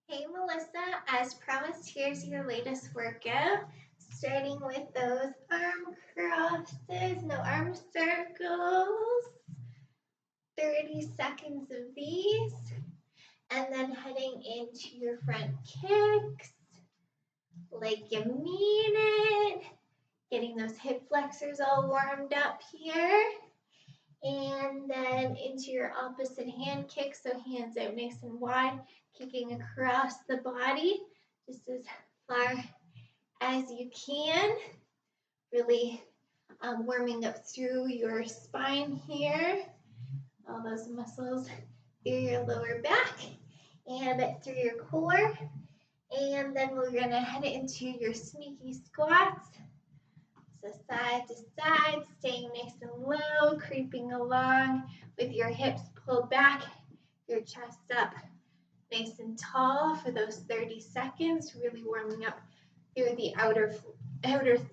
Hey Melissa, as promised, here's your latest workout. Starting with those arm crosses, no arm circles, 30 seconds of these, and then heading into your front kicks, like you mean it. Getting those hip flexors all warmed up here. And then into your opposite hand kick, so hands out nice and wide, kicking across the body, just as far as you can, really warming up through your spine here, all those muscles through your lower back and through your core. And then we're gonna head into your sneaky squats. So side to side, staying nice and low, creeping along with your hips pulled back, your chest up nice and tall for those 30 seconds, really warming up through the outer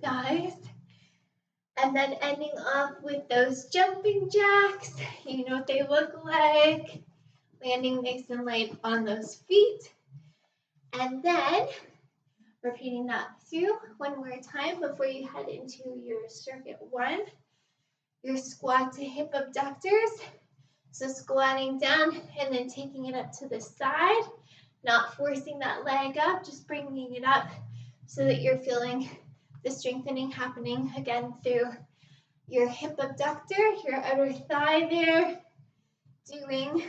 thighs. And then ending off with those jumping jacks. You know what they look like. Landing nice and light on those feet. And then repeating that through one more time before you head into your circuit one. Your squat to hip abductors. So squatting down and then taking it up to the side, not forcing that leg up, just bringing it up so that you're feeling the strengthening happening again through your hip abductor, your outer thigh there, doing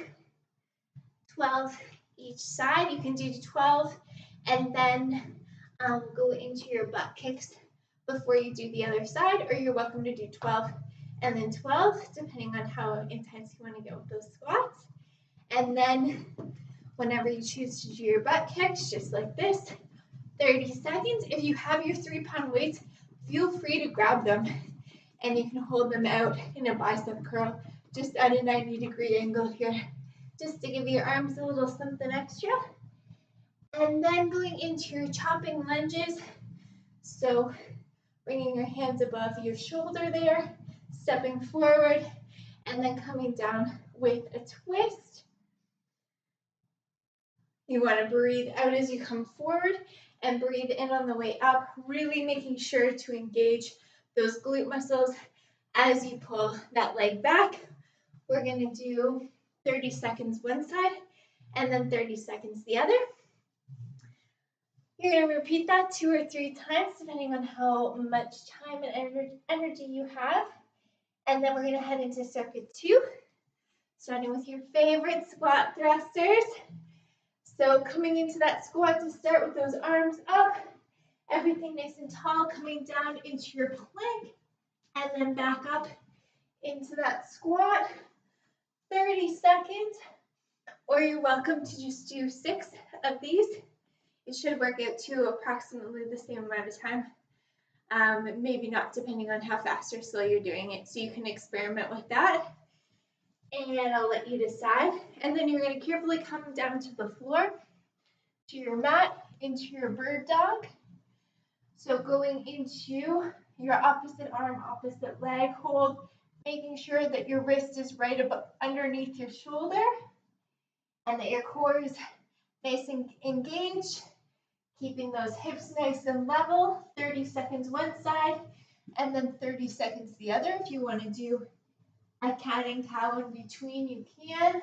12 each side. You can do 12 and then go into your butt kicks before you do the other side, or you're welcome to do 12 and then 12, depending on how intense you want to get with those squats. And then whenever you choose to do your butt kicks, just like this, 30 seconds. If you have your 3-pound weights, feel free to grab them and you can hold them out in a bicep curl, just at a 90-degree angle here, just to give your arms a little something extra. And then going into your chopping lunges, so bringing your hands above your shoulder there, stepping forward, and then coming down with a twist. You want to breathe out as you come forward and breathe in on the way up, really making sure to engage those glute muscles as you pull that leg back. We're going to do 30 seconds one side and then 30 seconds the other. You're going to repeat that 2 or 3 times, depending on how much time and energy you have. And then we're going to head into circuit 2, starting with your favorite squat thrusters. So coming into that squat to start with those arms up, everything nice and tall, coming down into your plank, and then back up into that squat, 30 seconds, or you're welcome to just do 6 of these. It should work out to approximately the same amount of time. Maybe not, depending on how fast or slow you're doing it, so you can experiment with that. And I'll let you decide. And then you're going to carefully come down to the floor, to your mat, into your bird dog. So going into your opposite arm, opposite leg hold, making sure that your wrist is right underneath your shoulder and that your core is nice and engaged. Keeping those hips nice and level, 30 seconds one side, and then 30 seconds the other. If you want to do a cat and cow in between, you can.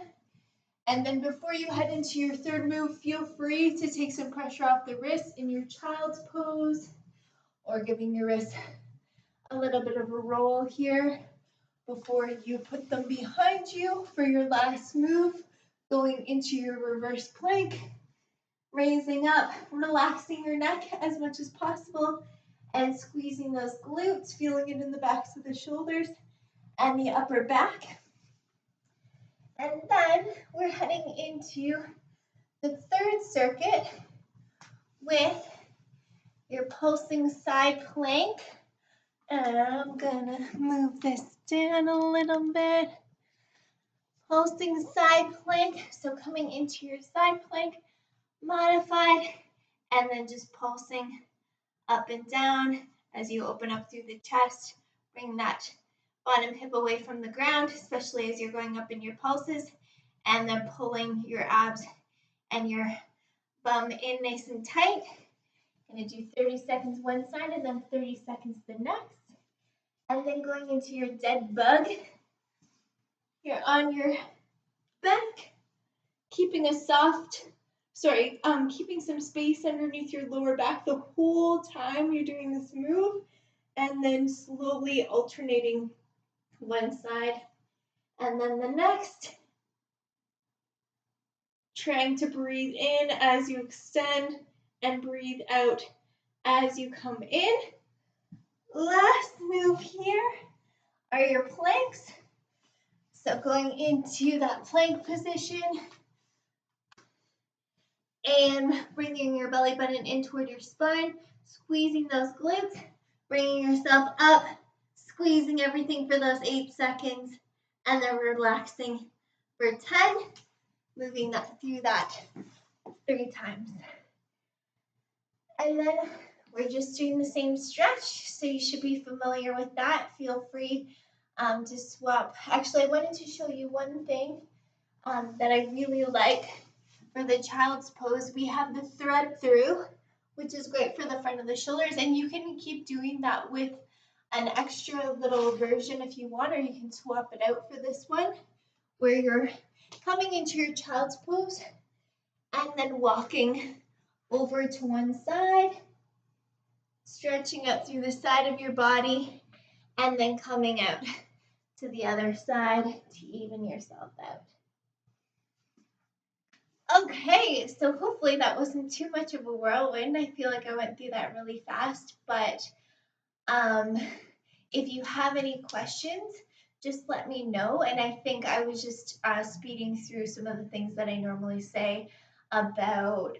And then before you head into your third move, feel free to take some pressure off the wrists in your child's pose, or giving your wrists a little bit of a roll here before you put them behind you for your last move, going into your reverse plank. Raising up, relaxing your neck as much as possible, and squeezing those glutes, feeling it in the backs of the shoulders and the upper back. And then we're heading into the third circuit with your pulsing side plank. And I'm gonna move this down a little bit. Pulsing side plank, so coming into your side plank, modified, and then just pulsing up and down as you open up through the chest. Bring that bottom hip away from the ground, especially as you're going up in your pulses, and then pulling your abs and your Bum in nice and tight. Gonna do 30 seconds one side and then 30 seconds the next. And then going into your dead bug. You're on your back, keeping keeping some space underneath your lower back the whole time you're doing this move, and then slowly alternating one side and then the next. Trying to breathe in as you extend and breathe out as you come in. Last move here are your planks. So going into that plank position and bringing your belly button in toward your spine, squeezing those glutes, bringing yourself up, squeezing everything for those 8 seconds, and then relaxing for 10, moving that through that 3 times. And then we're just doing the same stretch, so you should be familiar with that. Feel free to swap. Actually, I wanted to show you one thing that I really like for the child's pose. We have the thread through, which is great for the front of the shoulders, and you can keep doing that with an extra little version if you want, or you can swap it out for this one, where you're coming into your child's pose and then walking over to one side, stretching up through the side of your body, and then coming out to the other side to even yourself out. Okay, so hopefully that wasn't too much of a whirlwind. I feel like I went through that really fast, but if you have any questions, just let me know. And I think I was just speeding through some of the things that I normally say about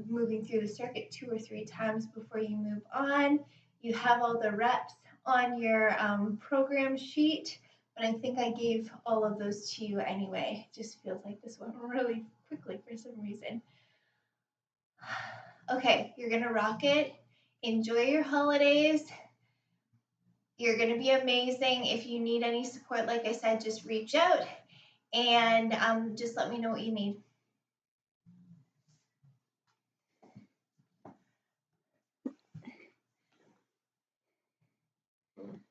moving through the circuit 2 or 3 times before you move on. You have all the reps on your program sheet, but I think I gave all of those to you anyway. It just feels like this went really quickly for some reason. Okay, you're gonna rock it. Enjoy your holidays. You're gonna be amazing. If you need any support, like I said, just reach out and just let me know what you need.